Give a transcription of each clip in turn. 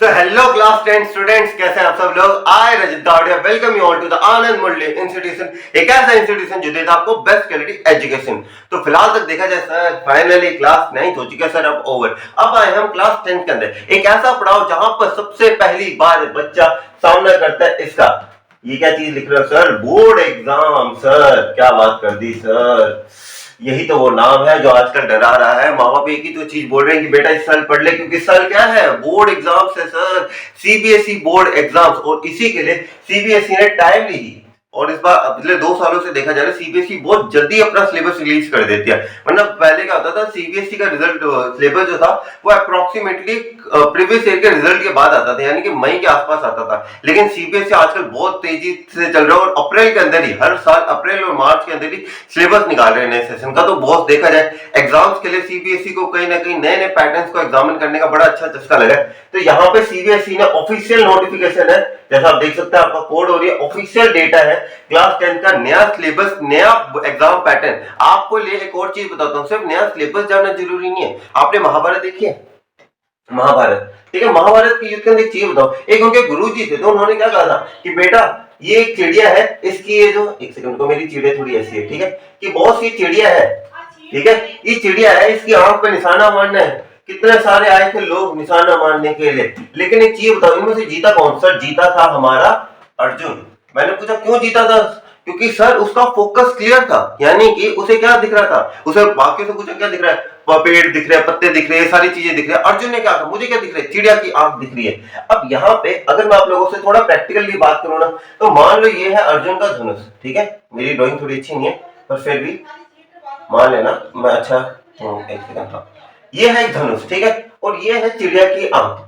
So hello class 10 students, कैसे हैं आप सब लोग। I Rajat Gawadia welcome you all to the Anand Murli institution, एक ऐसा इंस्टीट्यूशन जो देता है आपको बेस्ट क्वालिटी एजुकेशन। तो फिलहाल तक देखा जाए सर, फाइनली क्लास 9 हो चुका है सर, अब ओवर। अब आए हम क्लास 10 के अंदर, एक ऐसा पढ़ाओ जहां पर सबसे पहली बार बच्चा सामना करता है इसका, ये क्या चीज लिख रहे हो सर, बोर्ड एग्जाम। सर क्या बात कर दी सर, यही तो वो नाम है जो आजकल डरा रहा है। माँ बाप एक ही तो चीज बोल रहे हैं कि बेटा इस साल पढ़ ले, क्योंकि इस साल क्या है, बोर्ड एग्जाम्स है सर, सीबीएसई बोर्ड एग्जाम्स। और इसी के लिए सीबीएसई ने टाइम ली, और इस बार पिछले 2 सालों से देखा जा रहा है सीबीएसई बहुत जल्दी अपना सिलेबस रिलीज कर देती है। मतलब पहले क्या होता था, सीबीएसई का रिजल्ट सिलेबस जो था वो अप्रोक्सीमेटली प्रीवियस ईयर के रिजल्ट के बाद आता था, यानी कि मई के आसपास आता था। लेकिन सीबीएसई आजकल बहुत तेजी से चल रहा है, और अप्रैल के अंदर ही, हर साल अप्रैल और मार्च के अंदर ही सिलेबस निकाल रहे हैं नए सेशन का। तो बहुत देखा जाए एग्जाम्स के लिए सीबीएसई को कहीं ना कहीं नए नए पैटर्न्स को एग्जामिन करने का बड़ा अच्छा चस्का लगा है। तो यहाँ पे सीबीएसई ने ऑफिशियल नोटिफिकेशन है, जैसा आप देख सकते हैं, आपका कोड और ये ऑफिशियल डेटा है, क्लास 10 का नया सिलेबस, नया एग्जाम पैटर्न। आपको लिए एक और चीज बताता हूँ, सिर्फ नया सिलेबस जानना जरूरी नहीं है। आपने महाभारत देखी है? महाभारत, ठीक है, महाभारत के युद्ध के अंदर एक चीज बताओ, एक उनके गुरुजी थे, तो उन्होंने क्या कहा था कि बेटा ये एक चिड़िया है, इसकी ये जो, एक सेकंड को, मेरी चिड़िया थोड़ी ऐसी है, ठीक है, कि बहुत सी चिड़िया है, ठीक है, ये चिड़िया है, इसकी आंख पे निशाना मारना है। कितने सारे आए थे लोग निशाना मारने के लिए, लेकिन एक चीज बताओ, इनमें से जीता कौन? सर जीता था हमारा अर्जुन। मैंने पूछा क्यों जीता था, क्योंकि सर उसका फोकस क्लियर था, यानी कि उसे क्या दिख रहा था, उसे बाकी से पूछा क्या दिख रहा है, पेड़ दिख रहे हैं, पत्ते दिख रहे हैं, सारी चीजें दिख रही है। अर्जुन ने क्या कहा, मुझे क्या दिख रहा है, चिड़िया की आंख दिख रही है। अब यहाँ पे अगर मैं आप लोगों से थोड़ा प्रैक्टिकली बात करूं ना, तो मान लो ये है अर्जुन का धनुष, ठीक है, मेरी ड्राइंग थोड़ी अच्छी नहीं है पर फिर भी मान लेना मैं अच्छा, एक सेकंड, हाँ, ये है एक धनुष, ठीक है, और ये है चिड़िया की आंख।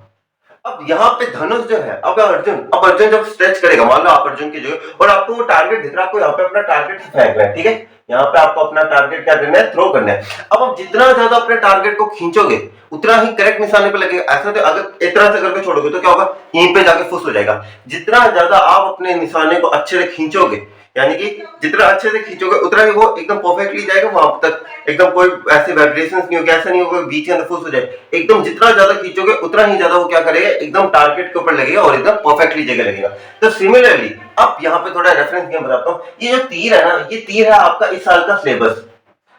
अब यहाँ पे धनुष जो है, अब अर्जुन जब स्ट्रेच करेगा, मान लो आप अर्जुन की जगह, और आपको वो टारगेट दिख रहा है, आपको यहाँ पे अपना टारगेट फेंकना है, ठीक है, यहाँ पे आपको अपना टारगेट क्या करना है, थ्रो करना है। अब आप जितना ज्यादा अपने टारगेट को खींचोगे उतना ही करेक्ट निशाने पे लगेगा। ऐसा तो अगर इतना से करके छोड़ोगे तो क्या होगा, यहीं पे जाके फुस हो जाएगा। जितना ज्यादा आप अपने निशाने को अच्छे से खींचोगे, यानी कि जितना अच्छे से खींचोगे उतना ही वो एकदम परफेक्टली जाएगा वहां तक, एकदम कोई ऐसे वाइब्रेशंस नहीं होगा, ऐसा नहीं होगा बीच के अंदर फुस हो जाए। एकदम जितना ज्यादा खींचोगे उतना ही ज्यादा वो क्या करेगा, एकदम टारगेट के ऊपर लगेगा और एकदम परफेक्टली जगह लगेगा। तो सिमिलरली अब यहाँ पे थोड़ा रेफरेंस गेम बताता हूँ, ये जो तीर है ना, ये तीर है आपका इस साल का सिलेबस,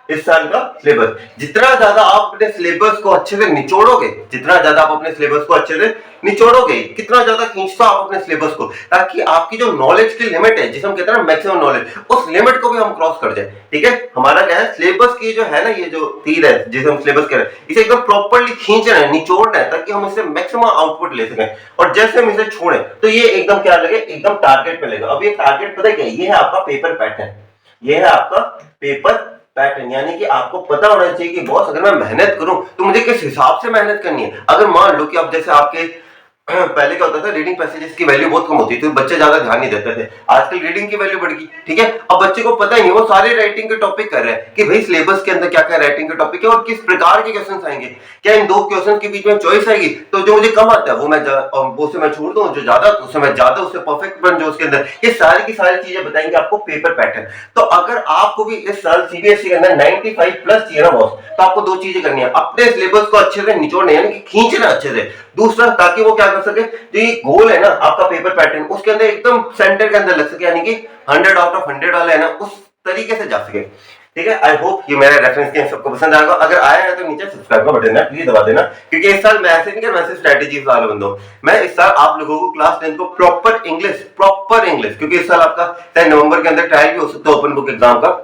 इस साल का सिलेबस। जितना ज्यादा आप अपने सिलेबस को अच्छे से निचोड़ोगे, जितना ज्यादा आप अपने सिलेबस को अच्छे से निचोड़ोगे, कितना ज्यादा खींचते हो आप अपने सिलेबस को, ताकि आपकी जो नॉलेज की लिमिट है, जिसे हम कहते हैं ना मैक्सिमम नॉलेज, उस लिमिट को भी हम क्रॉस कर जाए। ठीक है, हमारा क्या है, सिलेबस की जो है ना, ये जो तीर है जिसे हम सिलेबस कह रहे हैं, इसे एकदम प्रॉपर्ली खींचना है, निचोड़ना है, ताकि हम इससे मैक्सिमम आउटपुट ले सकें। और जैसे हम इसे छोड़ें तो ये एकदम क्या लगे, एकदम टारगेट पे लगेगा। अब ये टारगेट पता है क्या, ये है आपका पेपर पैटर्न, ये है आपका पेपर पैटर्न, यानी कि आपको पता होना चाहिए कि बॉस अगर मैं मेहनत करूं तो मुझे किस हिसाब से मेहनत करनी है। अगर मान लो कि अब जैसे आपके पहले क्या होता था, रीडिंग पैसेजेस की वैल्यू बहुत कम होती थी, बच्चे ज्यादा ध्यान नहीं देते थे। आजकल रीडिंग की वैल्यू बढ़ गई, ठीक है, अब बच्चे को पता ही नहीं, वो सारे राइटिंग के टॉपिक कर रहे हैं कि भाई सिलेबस के अंदर क्या क्या राइटिंग के टॉपिक है और किस प्रकार के क्वेश्चंस आएंगे, क्या इन दो क्वेश्चंस के बीच में चॉइस आएगी, तो जो मुझे कम आता है वो से मैं छोड़ दूं, जो ज्यादा उससे मैं ज्यादा, उससे परफेक्ट बन जो उसके अंदर, ये सारी की सारी चीजें बताएंगे आपको पेपर पैटर्न। तो अगर आपको भी इस साल सीबीएसई के अंदर 95 प्लस चाहिए ना बॉस, तो आपको दो चीजें करनी है, अपने सिलेबस को अच्छे से निचोड़ना, यानी कि खींचना अच्छे से। दूसरा, ताकि वो क्या कर सके, जो ये गोल है ना आपका पेपर पैटर्न, उसके अंदर एकदम सेंटर के अंदर लग सके, यानी कि 100 आउट ऑफ 100 वाला है ना, उस तरीके से जा सके। ठीक है, आई होप ये मेरा रेफरेंस गेम सबको पसंद आएगा। अगर आया है तो नीचे सब्सक्राइब का बटन है, प्लीज दबा देना, क्योंकि इस साल मैं ऐसे नहीं कर, वैसे स्ट्रेटेजी वाला बंदा हूं मैं। इस साल आप लोगों को क्लास 10 को प्रॉपर इंग्लिश, क्योंकि इस साल आपका 10 नवंबर के अंदर ट्रायल भी हो सकता है ओपन बुक एग्जाम का,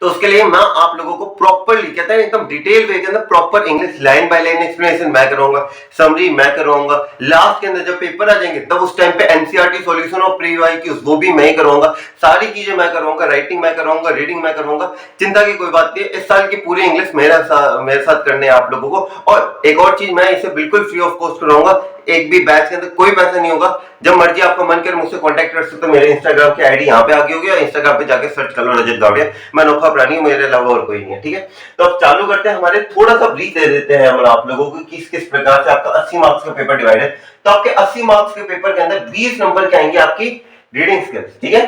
तो उसके लिए मैं आप लोगों को प्रॉपरली कहते हैं एकदम डिटेल वे के अंदर proper English line by line explanation मैं कराऊंगा, समरी मैं कराऊंगा। लास्ट के अंदर जब पेपर आ जाएंगे तब उस टाइम पे एनसीईआरटी सॉल्यूशन और प्री वाईक्यूज वो भी मैं ही कराऊंगा, सारी चीजें मैं कराऊंगा, राइटिंग मैं कराऊंगा, रीडिंग मैं कराऊंगा। चिंता की कोई बात नहीं है, इस साल की पूरी इंग्लिश मेरे साथ करने हैं आप लोगों को। और एक और चीज, मैं इसे बिल्कुल फ्री ऑफ कॉस्ट कराऊंगा, एक भी बैच के अंदर कोई पैसा नहीं होगा। जब मर्जी आपका मन करे मुझसे कांटेक्ट कर सकते हो, मेरे इंस्टाग्राम की आईडी यहाँ पे आ गई होगी, इंस्टाग्राम पे जाके सर्च कर लो रजत गावड़िया, मैं अनोखा प्राणी हूँ, मेरे अलावा और कोई नहीं है। ठीक है, तो अब चालू करते हैं, हमारे थोड़ा सा ब्रीफ दे देते हैं हम आप लोगों को किस किस प्रकार से आपका 80 मार्क्स का पेपर डिवाइड है। तो आपके 80 मार्क्स के पेपर के अंदर 20 नंबर के आएंगे आपकी रीडिंग स्किल्स, ठीक है,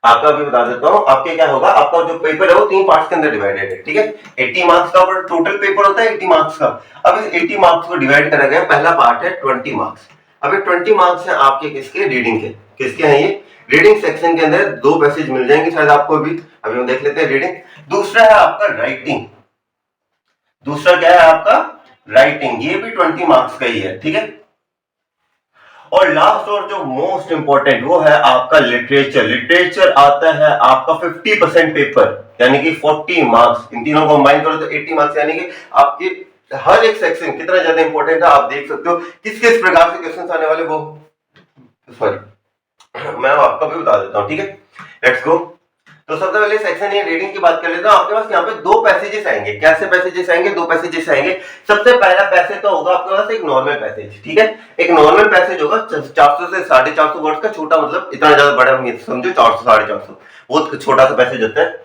आपका भी बता देता हूँ, आपके क्या होगा, आपका जो पेपर है वो 3 पार्ट्स के अंदर डिवाइडेड है, ठीक है। 80 मार्क्स का टोटल पेपर होता है 80 मार्क्स का। अब इस 80 मार्क्स को डिवाइड करा गया, पहला पार्ट है 20 मार्क्स। अब ये 20 मार्क्स है आपके किसके, रीडिंग के। किसके हैं ये, रीडिंग सेक्शन के अंदर 2 पैसेज मिल जाएंगे शायद आपको भी, अभी हम देख लेते हैं रीडिंग। दूसरा है आपका राइटिंग, दूसरा क्या है आपका राइटिंग, ये भी 20 मार्क्स का ही है, ठीक है। और लास्ट और जो मोस्ट इंपॉर्टेंट वो है आपका लिटरेचर। लिटरेचर आता है आपका 50% पेपर, यानी कि 40 मार्क्स। इन तीनों को कंबाइन करो तो 80 मार्क्स, यानी कि आपके हर एक सेक्शन कितना ज्यादा इंपॉर्टेंट है आप देख सकते हो। किस किस प्रकार से क्वेश्चन आने वाले वो सॉरी मैं आपको भी बता देता हूँ, ठीक है। Let's go. तो सबसे पहले सेक्शन ये रीडिंग की बात कर लेता हूं। आपके पास यहाँ पे 2 पैसेजेस आएंगे। कैसे पैसेजेस आएंगे, 2 पैसेजेस आएंगे। सबसे पहला पैसेज तो होगा आपके पास एक नॉर्मल पैसेज, ठीक है। एक नॉर्मल पैसेज होगा 400 से 450 वर्ड्स का, छोटा मतलब इतना ज्यादा बड़ा नहीं समझो, 400 450 बहुत छोटा सा पैसेज होता है।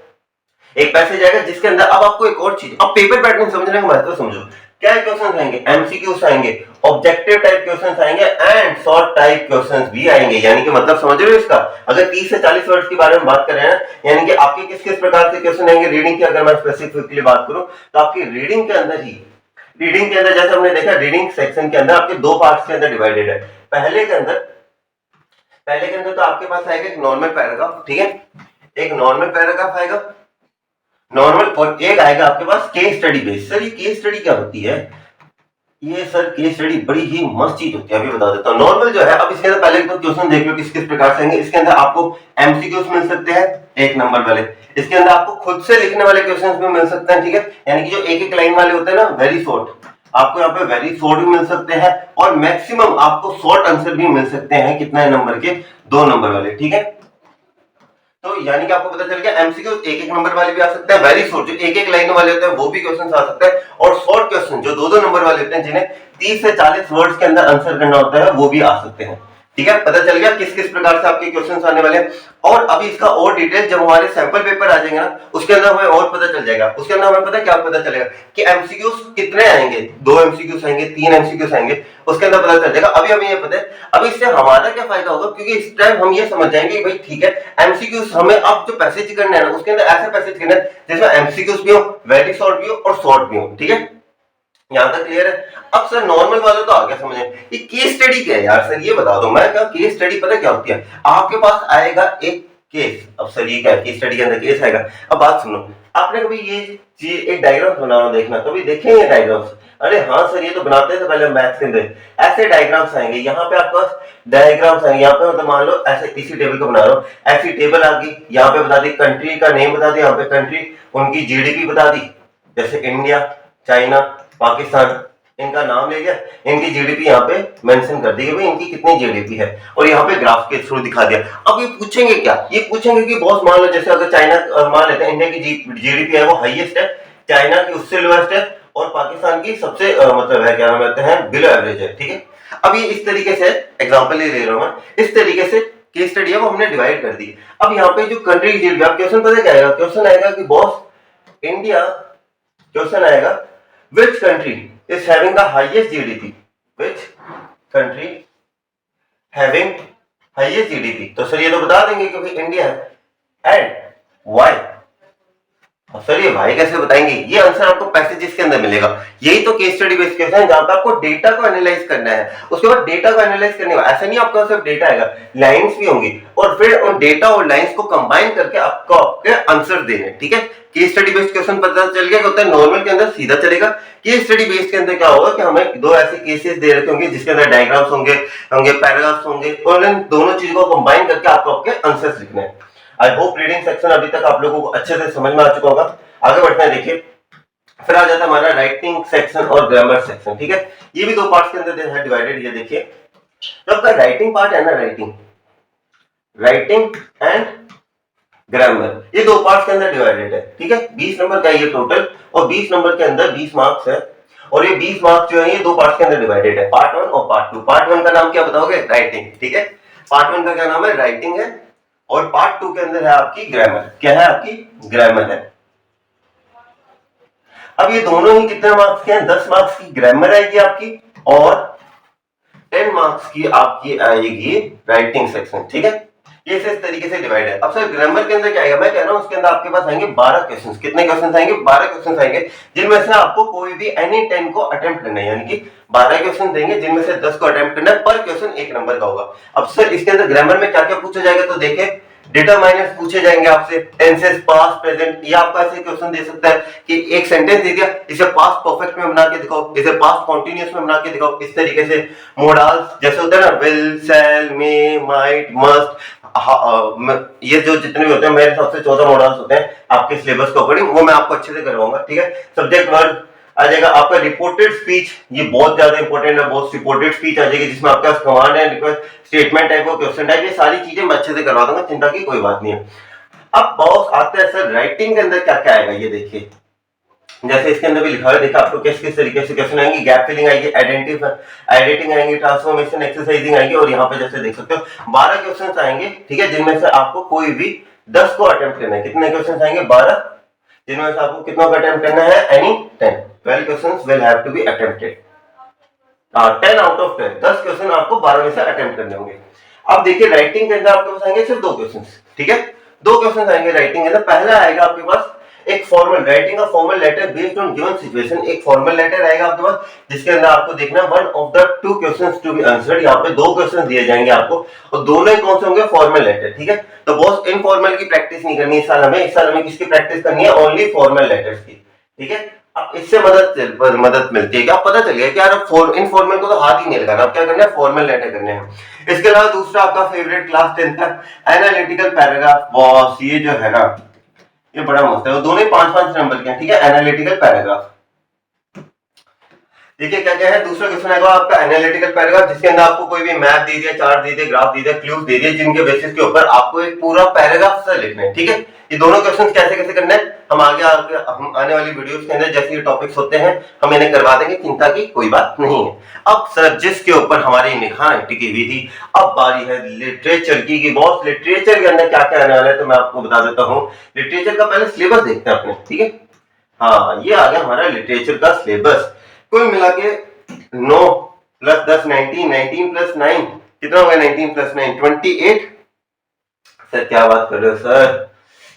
एक पैसेज आएगा जिसके अंदर अब आपको एक और चीज, अब पेपर पैटर्न समझने का महत्व समझो। क्या क्वेश्चन आएंगे, एमसीक्यूज आएंगे, ऑब्जेक्टिव टाइप क्वेश्चन आएंगे एंड शॉर्ट टाइप क्वेश्चन भी आएंगे। यानी कि मतलब समझ रहे हो इसका, अगर 30 से 40 वर्ड्स के बारे में बात कर रहे हैं, यानी कि आपके किस किस प्रकार के क्वेश्चन आएंगे रीडिंग की। अगर मैं स्पेसिफिकली बात करूं तो आपकी रीडिंग के अंदर ही, रीडिंग के अंदर जैसे हमने देखा रीडिंग सेक्शन के अंदर आपके 2 पार्ट्स के अंदर डिवाइडेड है। पहले के अंदर तो आपके पास आएगा एक नॉर्मल पैराग्राफ, ठीक है। एक नॉर्मल पैराग्राफ आएगा नॉर्मल, और एक आएगा आपके पास केस स्टडी बेस्ड। सर ये केस स्टडी क्या होती है, ये सर केस स्टडी बड़ी ही मस्त चीज होती है, अभी बता देता हूँ। नॉर्मल जो है, अब इसके अंदर पहले तो क्वेश्चन देख लो किस किस प्रकार से आएंगे। इसके अंदर आपको एमसीक्यूज मिल सकते हैं 1 नंबर वाले, इसके अंदर आपको खुद से लिखने वाले क्वेश्चंस भी मिल सकते हैं, ठीक है। यानी कि जो एक एक लाइन वाले होते हैं ना, वेरी शॉर्ट, आपको यहाँ पे वेरी शॉर्ट भी मिल सकते हैं, और मैक्सिमम आपको शॉर्ट आंसर भी मिल सकते हैं, कितने नंबर के, 2 नंबर वाले, ठीक है। तो यानी कि आपको पता चल गया एमसीक्यू 1-1 नंबर वाले भी आ सकते हैं, वेरी शॉर्ट जो 1-1 लाइन वाले होते हैं वो भी क्वेश्चंस आ सकते हैं, और शॉर्ट क्वेश्चन जो 2-2 नंबर वाले होते हैं जिन्हें 30 से 40 वर्ड्स के अंदर आंसर करना होता है वो भी आ सकते हैं, ठीक है। पता चल गया किस किस प्रकार से आपके क्वेश्चंस आने वाले हैं। और अभी इसका और डिटेल जब हमारे सैंपल पेपर आ जाएंगे ना, उसके अंदर हमें और पता चल जाएगा। उसके अंदर हमें पता क्या पता चलेगा कि एमसीक्यूज कितने आएंगे, 2 एमसीक्यूज आएंगे, 3 एमसीक्यूज आएंगे, उसके अंदर पता चल जाएगा। अभी हमें ये पता है, अभी इससे हमारा क्या फायदा होगा, क्योंकि इस टाइम हम ये समझ जाएंगे भाई ठीक है एमसीक्यूज हमें अब जो पैसेज करने हैं ना, उसके अंदर ऐसे पैसेज करने हैं जिसमें एमसीक्यूज भी हो, वेरी शॉर्ट भी हो और शॉर्ट भी हो, ठीक है। यहां तक क्लियर है। अब सर नॉर्मल वाला तो आ गया समझ में, ये केस स्टडी क्या है यार सर, ये बता दो। मैं क्या केस स्टडी पता क्या होती है, आपके पास आएगा एक केस। अब सर ये क्या है, केस स्टडी के अंदर केस आएगा। अब बात सुनो, आपने कभी ये एक डायग्राम बनाना देखना, कभी देखे ये डायग्राम्स? अरे हाँ सर ये तो बनाते थे पहले मैथ्स के अंदर। ऐसे डायग्राम्स आएंगे, यहाँ पे आपके पास डायग्राम्स आएंगे, यहाँ पे मतलब मान लो ऐसे इसी टेबल को बना रहा हूँ, ऐसी टेबल आ गई, यहाँ पे बता दी कंट्री का नेम बता दिया, यहाँ पे कंट्री, उनकी जीडीपी बता दी, जैसे इंडिया, चाइना, पाकिस्तान, इनका नाम ले लिया, इनकी जीडीपी यहाँ पे मेंशन कर दी कि भाई इनकी कितनी जीडीपी है, और यहाँ पे ग्राफ के थ्रू दिखा दिया। अब ये पूछेंगे क्या, ये पूछेंगे कि बॉस मान लो जैसे अगर चाइना मान लेते हैं, इंडिया की जीडीपी है वो हाईएस्ट है, चाइना की उससे लोएस्ट है, और पाकिस्तान की सबसे मतलब है क्या नाम कहते हैं बिलो एवरेज है, ठीक है। अब ये इस तरीके से एग्जाम्पल ही ले रहा हूँ मैं, इस तरीके से केस स्टडी है वो हमने डिवाइड कर दी। अब यहाँ पे जो कंट्री की जीडीपी, क्वेश्चन पता क्या आएगा, क्वेश्चन आएगा कि बॉस इंडिया, क्वेश्चन आएगा which country is having the highest GDP, which country having highest GDP, तो सर ये तो बता देंगे क्योंकि इंडिया है, and why। अब सर ये भाई कैसे बताएंगे, ये आंसर आपको पैसेजेस के अंदर मिलेगा। यही तो केस स्टडी बेस्ड क्वेश्चन है जहां पे आपको डेटा को एनालाइज करना है, उसके बाद डेटा को एनालाइज करने का ऐसा नहीं आपका सिर्फ डेटा आएगा, लाइंस भी होंगी, और फिर उन डेटा और लाइंस को कंबाइन करके आपको आपके आंसर देने, ठीक है। केस स्टडी बेस्ड क्वेश्चन पता चल गया होता है, नॉर्मल के अंदर सीधा चलेगा। केस स्टडी बेस्ड के अंदर क्या होगा कि हमें 2 ऐसे केसेस दे रखे होंगे जिसके अंदर डायग्राम्स होंगे, पैराग्राफ्स होंगे, और इन दोनों चीजों को कंबाइन करके आपको आपके आंसर्स लिखने हैं। आई होप रीडिंग सेक्शन अभी तक आप लोगों को अच्छे से समझ में आ चुका होगा। आगे बढ़ते हैं, देखिए फिर आ जाता है हमारा राइटिंग सेक्शन और ग्रामर सेक्शन, ठीक है। ये भी 2 पार्ट्स के अंदर है डिवाइडेड। ये देखिए तो आपका राइटिंग पार्ट है ना, राइटिंग एंड ग्रामर, ये 2 पार्ट्स के अंदर डिवाइडेड है, ठीक है। 20 नंबर का ये टोटल, और 20 नंबर के अंदर 20 मार्क्स है, और ये 20 मार्क्स जो है ये 2 पार्ट्स के अंदर डिवाइडेड है, पार्ट 1 और पार्ट 2। पार्ट 1 का नाम क्या बताओगे, राइटिंग, ठीक है। पार्ट 1 का क्या नाम है, राइटिंग है, और पार्ट 2 के अंदर है आपकी ग्रामर। क्या है, आपकी ग्रामर है। अब ये दोनों ही कितने मार्क्स के हैं, 10 मार्क्स की ग्रामर आएगी आपकी, और 10 मार्क्स की आपकी आएगी राइटिंग सेक्शन, ठीक है। ये इस तरीके से डिवाइड है। अब सर ग्रामर के अंदर क्या आएगा, मैं कह रहा हूँ उसके अंदर आपके पास आएंगे 12 क्वेश्चंस। कितने क्वेश्चंस आएंगे? 12 क्वेश्चंस आएंगे, जिनमें से आपको कोई भी एनी 10 को अटेम्प्ट करना है, यानी कि 12 क्वेश्चन देंगे जिनमें से 10 को अटेम्प्ट करना है। पर क्वेश्चन 1 नंबर का होगा। अब सर इसके अंदर ग्रामर में क्या क्या पूछा जाएगा, तो देखिए डिटरमाइनर्स पूछे जाएंगे आपसे, टेंसेस, पास्ट, प्रेजेंट। ये आपका ऐसे क्वेश्चन दे सकता है कि एक सेंटेंस दे दिया, इसे पास्ट परफेक्ट में बना के दिखाओ, इसे पास्ट कॉन्टिन्यूअस में बना के दिखाओ। इस तरीके से मोडाल्स जैसे होता है ना, will, shall, may, might, must, ये जो जितने भी होते हैं, मेरे हिसाब से 14 मॉडल्स होते हैं आपके सिलेबस के अकॉर्डिंग, वो मैं आपको अच्छे से करवाऊंगा। ठीक है, सब्जेक्ट वर्ब आ जाएगा आपका, रिपोर्टेड स्पीच, ये बहुत ज्यादा इंपॉर्टेंट है, बहुत रिपोर्टेड स्पीच आ जाएगी जिसमें आपका कमांड है, रिक्वेस्ट, स्टेटमेंट टाइप और क्वेश्चन टाइप, ये सारी चीजें मैं अच्छे से करवा दूंगा, चिंता की कोई बात नहीं है। अब बॉस आते हैं सर राइटिंग के अंदर क्या क्या आएगा, ये देखिए जैसे इसके अंदर भी लिखा है, देखा आपको किस किस तरीके से क्वेश्चन आएंगे, गैप फिलिंग आएगी, एडिटिंग आएंगे, ट्रांसफॉर्मेशन, एक्सरसाइजिंग आएंगे, और यहाँ पे जैसे देख सकते हो 12 क्वेश्चन आएंगे। ठीक है, जिनमें से आपको कोई भी 10 को अटेम्प्ट करना है। कितने क्वेश्चन आएंगे? 12, जिनमें से आपको कितनों का अटेम्प्ट करना है? Any 10। 12 questions will have to be attempted. 10 out of 10, 10 question आपको 12 में से अटेम्प्ट करने होंगे। अब देखिए राइटिंग के अंदर आपके पास आएंगे सिर्फ 2 क्वेश्चन। ठीक है, 2 क्वेश्चन आएंगे राइटिंग के अंदर। पहला आएगा आपके पास एक formal, writing a formal letter based on given situation. एक फॉर्मल लेटर आएगा आपके पास जिसके अंदर आपको देखना one of the 2 questions to be answered. यहाँ पे 2 क्वेश्चन दिए जाएंगे आपको, और दोनों ही कौन से होंगे? Formal letter. ठीक है, तो बॉस इनफॉर्मल की प्रैक्टिस नहीं करनी इस साल हमें। इस साल हमें किसकी प्रैक्टिस करनी है? ओनली फॉर्मल लेटर्स की। ठीक है, अब इससे मदद मिलती है क्या? पता चल गया कि यार अब इनफॉर्मल को तो हाथ ही नहीं लगाना, अब क्या करना है? फॉर्मल लेटर करने हैं। इसके अलावा दूसरा आपका फेवरेट क्लास 10 का एनालिटिकल पैराग्राफ। बॉस ये जो है ना, ये बड़ा मस्त है, वो दोनों ही 5-5 नंबर के हैं। ठीक है, एनालिटिकल पैराग्राफ। देखिए क्या क्या है, दूसरा क्वेश्चन आएगा आपका एनालिटिकल पैराग्राफ, जिसके अंदर आपको कोई भी मैप दे दिया, चार्ट दे दिया, ग्राफ दे दिया, क्लूज दे दिए, जिनके बेसिस के ऊपर आपको एक पूरा पैराग्राफ सा लिखना है। ठीक है, ये दोनों क्वेश्चंस कैसे कैसे करना है हम हम आने वाली वीडियोस के अंदर जैसे ये टॉपिक्स होते हैं हम इन्हें करवा देंगे, चिंता की कोई बात नहीं है। अब सर जिसके ऊपर हमारी निगाहें टिकी हुई थी, अब बारी है लिटरेचर की बॉस लिटरेचर के अंदर क्या क्या आने वाला है तो मैं आपको बता देता हूँ। लिटरेचर का पहले सिलेबस देखते हैं अपने। ठीक है, हाँ ये आ गया हमारा लिटरेचर का सिलेबस। कुल मिला के 9 प्लस 10 19, 19 प्लस 9 कितना हो गया? 19 प्लस 9 28। सर क्या बात कर रहे हो सर,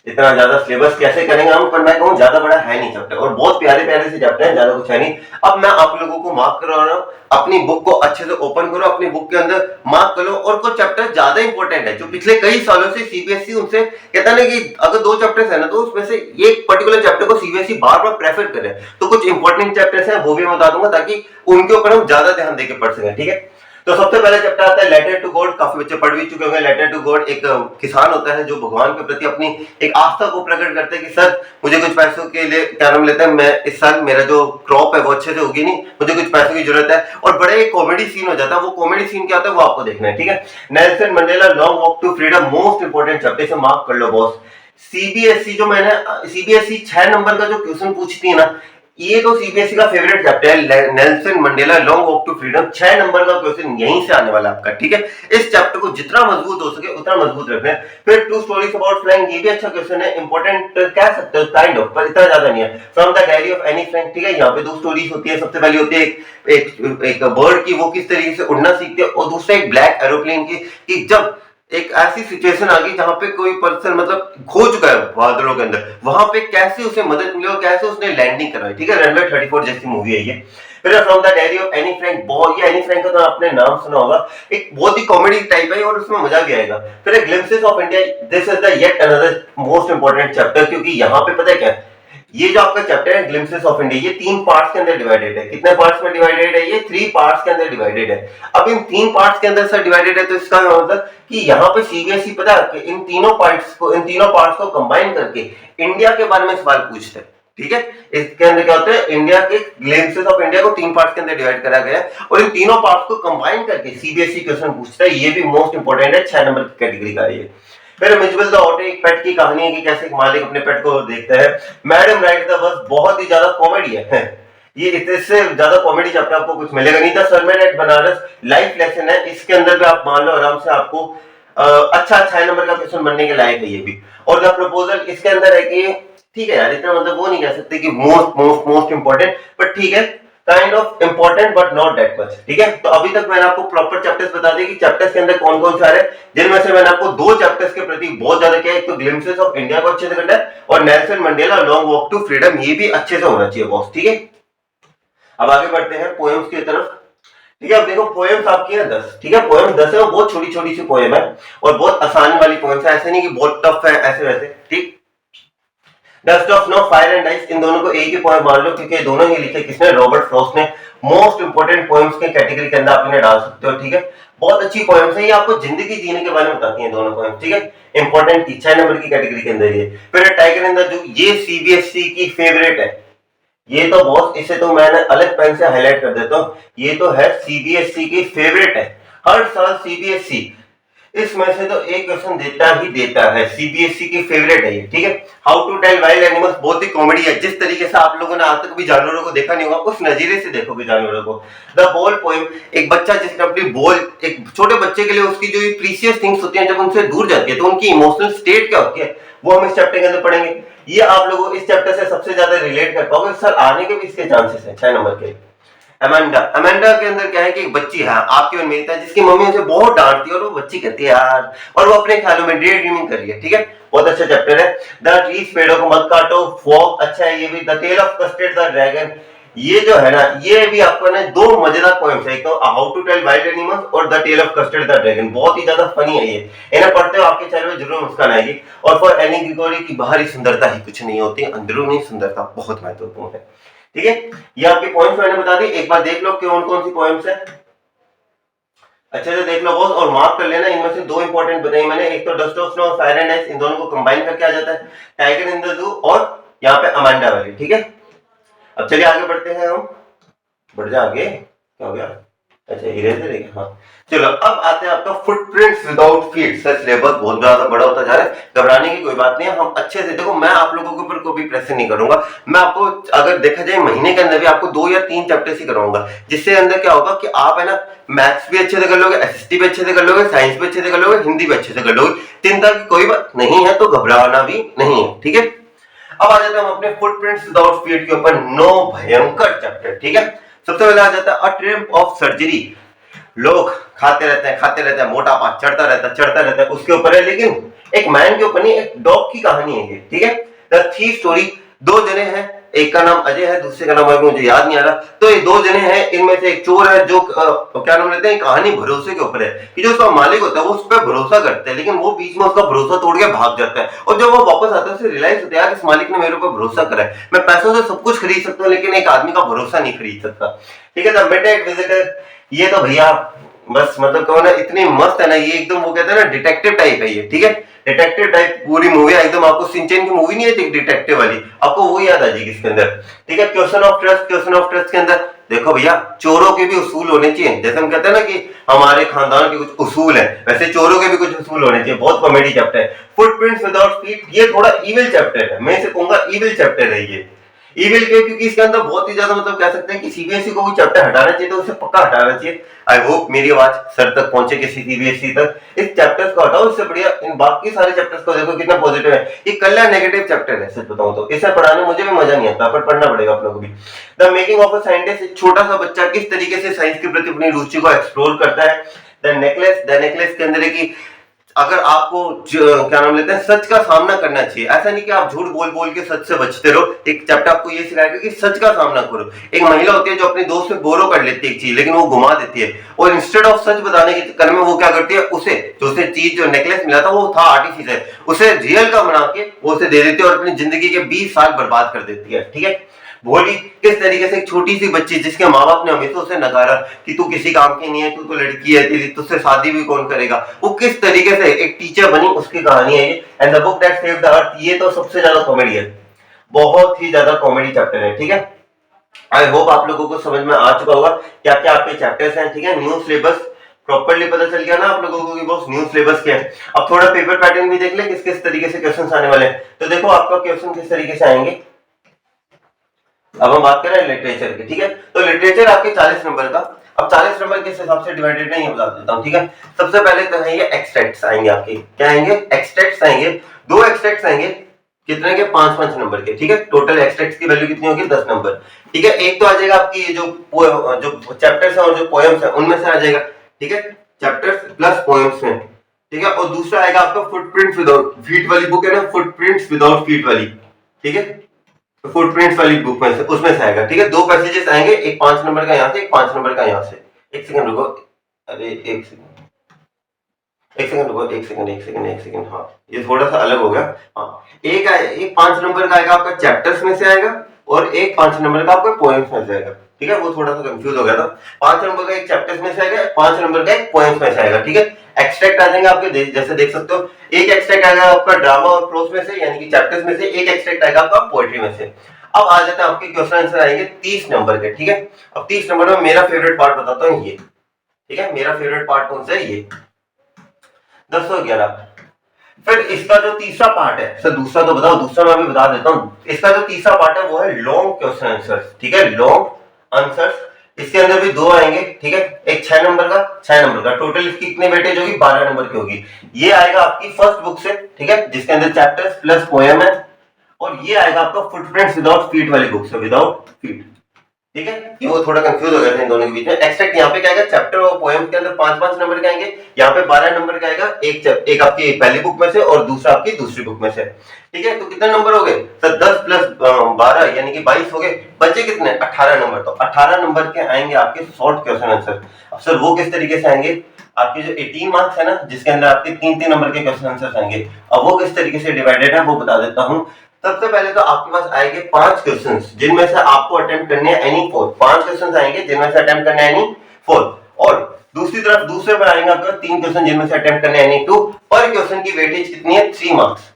इतना ज्यादा सिलेबस कैसे करेंगे हम? पर मैं कहूँ ज्यादा बड़ा है नहीं चैप्टर, और बहुत प्यारे प्यारे से चैप्टर है, ज्यादा कुछ है नहीं। अब मैं आप लोगों को मार्क करवा रहा हूँ, अपनी बुक को अच्छे से ओपन करो, अपनी बुक के अंदर मार्क करो, और कुछ चैप्टर ज्यादा इंपॉर्टेंट है जो पिछले कई सालों से सीबीएसई उनसे कहता है कि अगर 2 चैप्टर्स है ना तो उसमें से एक पर्टिकुलर चैप्टर को सीबीएसई बार बार प्रेफर करे, तो कुछ इंपॉर्टेंट चैप्टर्स हैं वो भी मैं बता दूंगा ताकि उनके ऊपर हम ज्यादा ध्यान देकर पढ़ सकें। ठीक है, तो सबसे पहले चैप्टर आता है लेटर टू गॉड। काफी बच्चे पढ़ भी चुके होंगे। लेटर टू गॉड एक किसान होता है जो भगवान के प्रति अपनी एक आस्था को प्रकट करते हैं कि सर मुझे कुछ पैसों के लिए क्या नाम लेते हैं, मैं इस साल मेरा जो क्रॉप है वो अच्छे से होगी नहीं, मुझे कुछ पैसों की जरूरत है, और बड़े एक कॉमेडी सीन हो जाता है। वो कॉमेडी सीन क्या होता है वो आपको देखना है। ठीक है, Nelson Mandela long walk to freedom, most important chapter, से मार्क कर लो बॉस। सीबीएसई जो मैंने सीबीएसई 6 नंबर का जो क्वेश्चन पूछती है ना, ये तो सीबीएसई का फेवरेट चैप्टर है, Nelson Mandela long walk to freedom. 6 number का क्वेश्चन यहीं से आने वाला है आपका। ठीक है, इस चैप्टर को जितना मजबूत हो सके उतना मजबूत रखना है। फिर 2 स्टोरीज अबाउट फ्रैंक, ये भी अच्छा क्वेश्चन है, इंपॉर्टेंट कह सकते हो काइंड ऑफ, पर इतना ज्यादा नहीं है। From the diary of Anne Frank. ठीक है, यहाँ पे 2 स्टोरीज होती है। सबसे पहली होती है एक बर्ड की, वो किस तरीके से उड़ना सीखते हैं, और दूसरा एक ब्लैक एरोप्लेन की, कि जब एक ऐसी सिचुएशन आ गई जहां पे कोई पर्सन मतलब खो चुका है बादलों के अंदर, वहां पे कैसे उसे मदद मिली और कैसे उसने लैंडिंग करवाई। ठीक है, रनवे 34 जैसी मूवी है ये। फिर from the diary of Anne Frank, बहुत ये एनी फ्रैंक का तो आपने नाम सुना होगा, एक बहुत ही कॉमेडी टाइप है और उसमें मजा भी आएगा। फिर glimpses of India, this is the yet another most important chapter, क्योंकि यहाँ पे पता है क्या, ये जो आपका चैप्टर है ग्लिम्पसेस ऑफ इंडिया, ये 3 पार्ट्स के अंदर डिवाइडेड है। कितने पार्ट्स में डिवाइडेड है? ये 3 पार्ट्स के अंदर डिवाइडेड है। अब इन 3 पार्ट्स के अंदर सर डिवाइडेड है, तो इसका मतलब कि यहाँ पे सीबीएसई पता है कि इन तीनों पार्ट्स को कंबाइन करके इंडिया के बारे में सवाल पूछते हैं। ठीक है, इसके अंदर क्या होता है, इंडिया के ग्लिम्पसेस ऑफ इंडिया को 3 पार्ट्स के अंदर डिवाइड करा गया है, और इन तीनों पार्ट्स को कंबाइन करके सीबीएसई क्वेश्चन पूछता है। ये भी मोस्ट इंपोर्टेंट है, 6 नंबर की कैटेगरी का है। फिर मिजुअल द ऑटो, एक पेट की कहानी है कि कैसे एक मालिक अपने पेट को देखता है। मैडम राइट द बस, बहुत ही ज्यादा कॉमेडी है ये, इससे ज्यादा कॉमेडी चैप्टर आपको कुछ मिलेगा नहीं था। Sermon at Banaras, life lesson है, इसके अंदर भी आप मान लो आराम से आपको अच्छा 6 नंबर का क्वेश्चन बनने के लायक है ये भी। और द प्रपोजल, इसके अंदर है कि ठीक है यार, इतना मतलब वो नहीं कह सकते कि मोस्ट इंपोर्टेंट, बट ठीक है kind of important but not that much, ठीक है। तो अभी तक मैंने आपको प्रॉपर चैप्टर्स बता दिए कि चैप्टर्स के अंदर कौन कौन से आ रहे हैं, जिनमें से मैंने आपको दो चैप्टर्स के प्रति बहुत ज्यादा क्या है, एक तो ग्लिम्पसेस ऑफ इंडिया को अच्छे से करना है और Nelson Mandela long walk to freedom, ये भी अच्छे से होना चाहिए बॉस, ठीक है। अब आगे बढ़ते हैं पोएम्स की तरफ, ठीक है। अब देखो पोएम्स आपकी है 10, ठीक है। पोएम्स 10 है, बहुत छोटी छोटी सी पोएम है और बहुत आसान वाली पोएम्स है, ऐसे नहीं कि बहुत टफ है ऐसे वैसे, ठीक। Dust of snow, fire and ice, इन दोनों को एक ही पोएम मान लो क्योंकि दोनों ही लिखे किसने, रॉबर्ट फ्रॉस्ट ने। मोस्ट इंपोर्टेंट पोएम्स के कैटेगरी के अंदर आप इन्हें डाल सकते हो, ठीक है। बहुत अच्छी पोएम्स है, ये आपको जिंदगी जीने के बारे में बताती हैं दोनों पोएम्स, ठीक है। इंपॉर्टेंट थी 6 नंबर की कैटेगरी के अंदर ये। फिर टाइगर इन द जू, ये सीबीएसई की फेवरेट है, ये तो बॉस इसे तो मैंने अलग पेन से हाईलाइट कर देता हूं, ये तो है सीबीएसई की फेवरेट है। हर साल सीबीएसई इसमें से तो एक क्वेश्चन देता ही देता है, सीबीएसई की फेवरेट है ये, ठीक है। How to tell wild animals बहुत ही कॉमेडी है, जिस तरीके से आप लोगों ने आज तक भी जानवरों को देखा नहीं होगा उस नजरिए से देखोगे जानवरों को। द बॉल पोएम, एक बच्चा जिसने अपनी बॉल, एक छोटे बच्चे के लिए उसकी जो प्रीशियस थिंग्स होती हैं जब उनसे दूर जाती है तो उनकी इमोशनल स्टेट क्या होती है, वो हम इस चैप्टर के अंदर पढ़ेंगे। ये आप लोगों इस चैप्टर से सबसे ज्यादा रिलेट कर पाओगे, सर आने के भी इसके चांसेस है 6 नंबर के। अमेंडा, अमेंडा के अंदर क्या है कि एक बच्ची है आपकी और मेरी तरह, जिसकी मम्मी उसे बहुत डांटती है और वो बच्ची कहती है यार, और वो अपने ख्यालों में डे ड्रीमिंग कर रही है, ठीक है। बहुत अच्छा चैप्टर है। द ट्रीज, पेड़ों को मत काटो, फॉग अच्छा है ये भी। The tale of custard the dragon, ये जो है ना ये भी आपको ना दो मजेदार पोएम्स है, एक तो how to tell wild animals और the tale of custard the dragon, बहुत ही ज्यादा फनी है ये, इन्हें पढ़ते हो आपके चेहरे में जरूर मुस्कान आएगी। और फॉर एनी ग्रिगोरी की बाहरी सुंदरता ही कुछ नहीं होती, अंदरूनी सुंदरता बहुत महत्वपूर्ण है, ठीक है। ये आपके पॉइंट्स मैंने बता दी, एक बार देख लो कौन कौन सी पॉइंट्स है, अच्छे से देख लो बॉस और मार्क कर लेना। इनमें से दो इंपॉर्टेंट बताई मैंने, एक तो डस्ट ऑफ स्नो और फायर एंड आइस, इन दोनों को कंबाइन करके आ जाता है टाइगर इन द जू और यहाँ पे अमांडा वाली, ठीक है। अब चलिए आगे बढ़ते हैं, हम बढ़ जा आगे, क्या हो गया, अच्छा इरेजर है, हाँ चलो। अब आते हैं आपका footprints without feet, sir syllabus बहुत ज्यादा बड़ा होता जा रहा है, घबराने की कोई बात नहीं है, हम अच्छे से देखो, मैं आप लोगों के ऊपर कोई प्रेशर नहीं करूंगा, मैं आपको अगर देखा जाए महीने के अंदर भी आपको 2 या 3 चैप्टर्स ही कराऊंगा, जिससे अंदर क्या होगा कि आप है ना मैथ्स भी अच्छे से कर लोगे, एसएसटी भी अच्छे से कर लोगे, साइंस भी अच्छे से कर लोगे, हिंदी भी अच्छे से कर लोगे, चिंता की कोई बात नहीं है, तो घबराना भी नहीं है, ठीक है। अब आ जाते हैं हम अपने फुटप्रिंट्स विदाउट फीट के ऊपर, नो भयंकर चैप्टर, ठीक है। सबसे पहले आ जाता है अ ट्रिम्प ऑफ सर्जरी, लोग खाते रहते हैं, मोटापा चढ़ता रहता है, उसके ऊपर है, लेकिन एक मैन के ऊपर नहीं, एक डॉग की कहानी है ये, ठीक है। द थीफ स्टोरी, 2 जने हैं, एक का नाम अजय है, दूसरे का नाम मुझे याद नहीं आ रहा, तो ये 2 जने हैं, इनमें से एक चोर है जो क्या नाम लेते हैं, कहानी भरोसे के ऊपर है कि जो उसका मालिक होता है वो उस पर भरोसा करता है, लेकिन वो बीच में उसका भरोसा तोड़ के भाग जाता है, और जब वो वापस आता है उसे रियलाइज होता है इस मालिक ने मेरे ऊपर भरोसा करा है, मैं पैसों से सब कुछ खरीद सकता हूँ लेकिन एक आदमी का भरोसा नहीं खरीद सकता, ठीक है। द मिडनाइट विजिटर, ये तो भैया बस मतलब कहो ना इतनी मस्त है ना ये, एकदम वो कहते हैं ना डिटेक्टिव टाइप है ये, ठीक है। डिटेक्टिव टाइप पूरी मूवी है एकदम, आपको सिंचन की मूवी नहीं है डिटेक्टिव वाली, आपको वो याद आ जाएगी इसके अंदर, ठीक है। क्वेश्चन ऑफ ट्रस्ट के अंदर देखो भैया, चोरों के भी उसूल होने चाहिए, जैसे हम कहते हैं ना कि हमारे खानदान के कुछ उसूल हैं, वैसे चोरों के भी कुछ उसूल होने चाहिए, बहुत कॉमेडी चैप्टर है। फुटप्रिंट्स विदाउट फीट, ये थोड़ा इविल चैप्टर है, मैं इसे कहूंगा इविल चैप्टर है ये, ईविल के क्योंकि इसके अंदर बहुत ही ज्यादा मतलब कह सकते हैं कि सीबीएसई को कोई चैप्टर हटाना चाहिए तो उसे पक्का हटाना चाहिए। आई होप मेरी आवाज सर तक पहुंचे किसी सीबीएसई तक, इस चैप्टर्स को हटाओ, इससे बढ़िया इन बाकी सारे चैप्टर्स को देखो कितना पॉजिटिव है, ये कल्ला नेगेटिव चैप्टर है सच बताऊं तो, इसे पढ़ाने मुझे भी मजा नहीं आता पर पढ़ना पड़ेगा आप लोगों को भी। The making of a scientist, एक छोटा सा बच्चा किस तरीके से साइंस के प्रति अपनी रुचि को एक्सप्लोर करता है। द नेकलेस के अंदर है कि अगर आपको क्या नाम लेते हैं सच का सामना करना चाहिए, ऐसा नहीं कि आप झूठ बोल बोल के सच से बचते रहो, एक चैप्टर आपको ये सिखाएगा कि सच का सामना करो। एक महिला होती है जो अपने दोस्त से बोरो कर लेती है एक चीज लेकिन वो घुमा देती है, और इंस्टेड ऑफ सच बताने के चक्कर में वो क्या करती है, उसे चीज जो नेकलेस मिला था वो था आर्टिफिशियल, उसे रियल का बना के वो उसे दे देती है और अपनी जिंदगी के 20 साल बर्बाद कर देती है, ठीक है। भोली किस तरीके से एक छोटी सी बच्ची जिसके माँ बाप ने हमेशा उसे नकारा कि तू किसी काम की नहीं है, तू तो लड़की है, तेरी तुझसे शादी भी कौन करेगा, वो किस तरीके से एक टीचर बनी, उसकी कहानी है ये। And the book that saved the earth, ये तो सबसे ज्यादा कॉमेडी है, बहुत ही ज्यादा कॉमेडी चैप्टर है, ठीक है। आई होप आप लोगों को समझ में आ चुका होगा क्या क्या आपके चैप्टर्स हैं, ठीक है। न्यू सिलेबस प्रॉपर्ली पता चल गया ना आप लोगों को कि बॉस न्यू सिलेबस क्या है। अब थोड़ा पेपर पैटर्न भी देख ले किस किस तरीके से क्वेश्चन आने वाले हैं, तो देखो आपका क्वेश्चन किस तरीके से आएंगे। अब हम बात करें लिटरेचर की, ठीक है। तो लिटरेचर आपके 40 नंबर का, अब 40 नंबर किस हिसाब से डिवाइडेड है ये बता देता हूँ, ठीक है। सबसे पहले तो है ये एक्सट्रैक्ट्स आएंगे आपके, क्या आएंगे, एक्सट्रैक्ट्स आएंगे, 2 एक्सट्रैक्ट्स आएंगे, कितने के 5-5 नंबर के, ठीक है। टोटल एक्सट्रैक्ट की वैल्यू कितनी होगी 10 नंबर, ठीक है। एक तो आ जाएगा आपकी ये जो चैप्टर्स है और जो पोएम्स है उनमें से आ जाएगा, ठीक है, चैप्टर्स प्लस पोएम्स में, ठीक है। और दूसरा आएगा आपका फुटप्रिंट्स विदाउट फीट वाली बुक है ना, फुटप्रिंट्स विदाउट फीट वाली, ठीक है, फुटप्रिंट्स वाली बुक में से उसमें से आएगा, ठीक है। दो पैसेजेस आएंगे, एक 5 नंबर का यहाँ से, एक 5 नंबर का यहाँ से। एक सेकंड रुको, अरे एक सेकंड, रुको, एक सेकंड, हाँ ये थोड़ा सा अलग हो गया। हाँ, एक 5 नंबर का आएगा आपका चैप्टर्स में से आएगा और एक 5 नंबर का आपका पोएम्स में से आएगा, ठीक है। वो थोड़ा सा कंफ्यूज हो गया था। 5 नंबर का एक चैप्टर्स में से आएगा, 5 नंबर का एक पोएम्स में से आएगा, ठीक है। एक्सट्रैक्ट आ जाएंगे आपके, जैसे देख सकते हो, एक एक्सट्रैक्ट आएगा आपका ड्रामा और प्रोज में से, यानी कि चैप्टर्स में से, एक एक्सट्रैक्ट आएगा आपका पोएट्री में से। अब आ जाते हैं आपके क्वेश्चन आंसर आएंगे 30 नंबर के, ठीक है। अब 30 नंबर में मेरा फेवरेट पार्ट बताता हूँ ये, ठीक है। मेरा फेवरेट पार्ट कौन सा है, ये 1011। फिर इसका जो तीसरा पार्ट है, सर दूसरा तो बताओ, दूसरा मैं भी बता देता हूँ। इसका जो तीसरा पार्ट है वो है लॉन्ग क्वेश्चन आंसर्स, ठीक है, लॉन्ग आंसर्स। इसके अंदर भी 2 आएंगे, ठीक है, एक 6 नंबर का, 6 नंबर का। टोटल इसकी कितनी वेटेज होगी, 12 नंबर की होगी। ये आएगा आपकी फर्स्ट बुक से, ठीक है, जिसके अंदर चैप्टर्स प्लस पोएम है। और ये आएगा आपका फुटप्रिंट्स विदाउट फीट वाली बुक से, विदाउट फीट, ठीक है। ये वो थोड़ा कंफ्यूज हो गया था इन दोनों के बीच में। एक्सट्रैक्ट यहाँ पे क्या आएगा, चैप्टर और पोएम के अंदर 5-5 नंबर के आएंगे, यहाँ पे 12 नंबर का आएगा, एक आपकी पहली बुक में से और दूसरा आपकी दूसरी बुक में से, ठीक है। तो कितने नंबर हो गए सर, 10 प्लस 12 यानी कि 22 हो गए। बचे कितने, 18 नंबर। तो 18 नंबर के आएंगे आपके शॉर्ट क्वेश्चन आंसर। अब सर वो किस तरीके से आएंगे, आपके जो 18 मार्क्स है ना, जिसके अंदर आपके 3-3 नंबर के क्वेश्चन आंसर आएंगे, अब वो किस तरीके से डिवाइडेड है वो बता देता हूँ। सबसे पहले तो आपके पास आएंगे 5 क्वेश्चंस, जिनमें से आपको अटेम्प्ट करने हैं एनी 4। 5 क्वेश्चंस आएंगे जिनमें से अटेम्प्ट करने हैं एनी 4। और दूसरी तरफ दूसरे पर आएंगे आपके 3 क्वेश्चन जिनमें से अटेम्प्ट करने हैं एनी 2। पर क्वेश्चन की वेटेज कितनी है, 3 मार्क्स।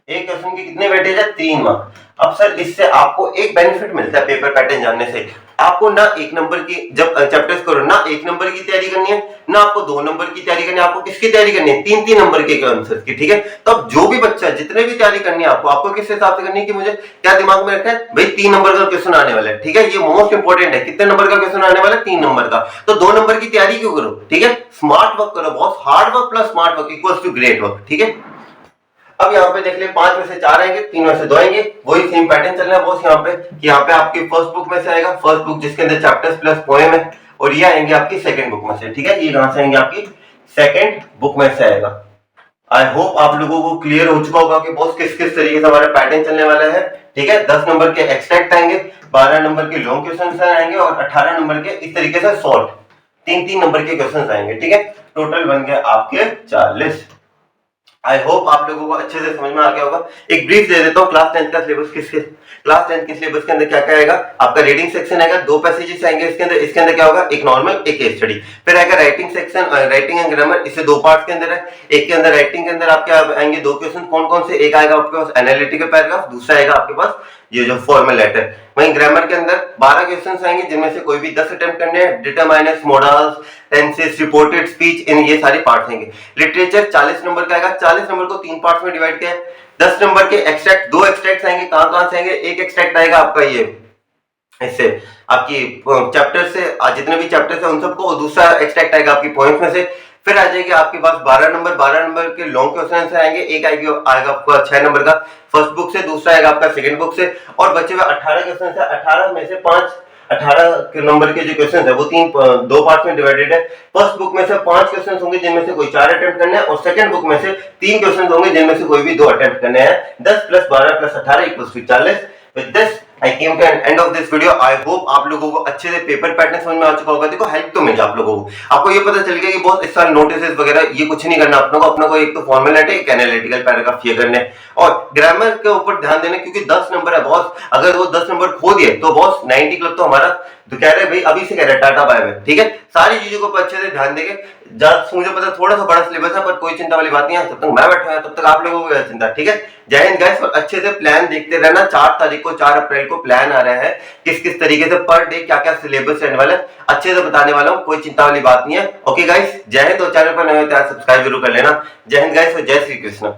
एक क्वेश्चन की कितने वेटेज है, 3 मार्क्स। अब सर इससे आपको एक बेनिफिट मिलता है पेपर पैटर्न जानने से। आपको ना 1 नंबर की, जब चैप्टर्स करो ना 1 नंबर की तैयारी करनी है, ना आपको 2 नंबर की तैयारी करनी है, आपको किसकी तैयारी करनी है, 3-3 नंबर के आंसर की, ठीक है। तो अब जो भी बच्चा जितने भी तैयारी करनी है आपको किस हिसाब से करनी है कि मुझे क्या दिमाग में रखा है भाई, 3 नंबर का क्वेश्चन आने वाला है, ठीक है। ये मोस्ट इंपोर्टेंट है, कितने नंबर का क्वेश्चन आने वाला है, 3 नंबर का। तो 2 नंबर की तैयारी क्यों करो, ठीक है। स्मार्ट वर्क करो boss, hard work plus smart work equals to great work, ठीक है। अब यहाँ पे देख ले, 5 में से 4 आएंगे, 3 में से 2 आएंगे। वही सेम पैटर्न चल रहा है बॉस यहाँ पे, कि यहाँ पे आपकी फर्स्ट बुक में से आएगा, फर्स्ट बुक जिसके अंदर चैप्टर्स प्लस पोएम है, और ये आएंगे आपकी सेकंड बुक में से, ठीक है। ये कहां से आएंगे, आपकी सेकंड बुक में से आएगा। आई होप आप लोगों को क्लियर हो चुका होगा कि बॉस किस किस तरीके से हमारा पैटर्न चलने वाला है, ठीक है। 10 नंबर के एक्सट्रैक्ट आएंगे, 12 नंबर के लॉन्ग क्वेश्चन आएंगे और 18 नंबर के इस तरीके से शॉर्ट 3-3 नंबर के क्वेश्चन आएंगे, ठीक है। टोटल बन गया आपके 40। आई होप आप लोगों को अच्छे से समझ में आ गया होगा। एक ब्रीफ दे देता हूँ, क्लास 10 का सिलेबस क्लास 10 के सिलेबस के अंदर क्या क्या आएगा। आपका रीडिंग सेक्शन आएगा, 2 पैसेजेस आएंगे इसके अंदर क्या होगा, एक नॉर्मल एक केस स्टडी। फिर आएगा writing section, writing and grammar, इससे 2 पार्ट्स के अंदर है। एक के अंदर राइटिंग के अंदर आपके आएंगे 2 क्वेश्चन, कौन कौन से, एक आएगा आपके पास एनालिटिकल पैराग्राफ, दूसरा आएगा आपके पास ये जो फॉर्मल लेटर। वहीं ग्रामर के अंदर 12 क्वेश्चंस आएंगे, जिनमें से कोई भी 10 अटेम्प्ट करने हैं। Determiners, modals, tenses, reported speech, इन ये सारे पार्ट्स आएंगे। लिटरेचर 40 नंबर का आएगा, 40 नंबर को 3 पार्ट्स में डिवाइड किया है। 10 नंबर के एक्सट्रैक्ट, 2 एक्सट्रैक्ट आएंगे, कहां से आएंगे, एक एक्सट्रैक्ट आएगा आपका ये इससे आपकी चैप्टर से, जितने भी चैप्टर्स है उन सबको, और दूसरा एक्सट्रैक्ट आएगा आपकी पॉइंट्स में से। फिर आ जाएगी आपके पास 12 नंबर के लॉन्ग क्वेश्चन आएंगे, एक आएगा आपका 6 नंबर का फर्स्ट बुक से, दूसरा आएगा आपका सेकंड बुक से, और बचे हुए 18 क्वेश्चन है। 18 में से 18 नंबर के जो क्वेश्चन है वो 2 पार्ट में डिवाइडेड है। फर्स्ट बुक में से 5 क्वेश्चन होंगे जिनमें से कोई 4 अटेम्प्ट करने हैं, और सेकंड बुक में से 3 क्वेश्चन होंगे जिनमें से कोई भी 2 अटेम्प्ट करने हैं। 10 + 12 + 18 = 40। With this I came to end of this video. I hope आप लोगों को अच्छे से पेपर पैटर्न समझ में आ चुका होगा। देखो हेल्प तो मिली आप लोगों को, आपको ये पता चल गया कि बहुत इस साल नोटिस वगैरह ये कुछ नहीं करना अपने को एक तो फॉर्मेट है, एक एनालिटिकल पैराग्राफ ये करने और ग्रामर के ऊपर ध्यान देना, क्योंकि 10 नंबर है बॉस। अगर वो 10 नंबर खो दिए तो बॉस 90 क्लब तो हमारा तो कह रहे भाई अभी से कह रहे टाटा बाय बाय, ठीक है। सारी चीजों को अच्छे से ध्यान देंगे। मुझे पता थोड़ा सा बड़ा सिलेबस है, पर कोई चिंता वाली बात नहीं है। जब तक मैं बैठा हूं तब तक आप लोगों को चिंता, ठीक है। जय हिंद गाइस, और अच्छे से प्लान देखते रहना। 4 तारीख को 4 अप्रैल को प्लान आ रहा है, किस किस तरीके से पर डे क्या क्या सिलेबस रहने वाला है, अच्छे से बताने वाला हूँ, कोई चिंता वाली बात नहीं है। ओके गाइस, जय हिंद। और चैनल पर नए हो तो सब्सक्राइब जरूर कर लेना। जय हिंद गाइस और जय श्री कृष्ण।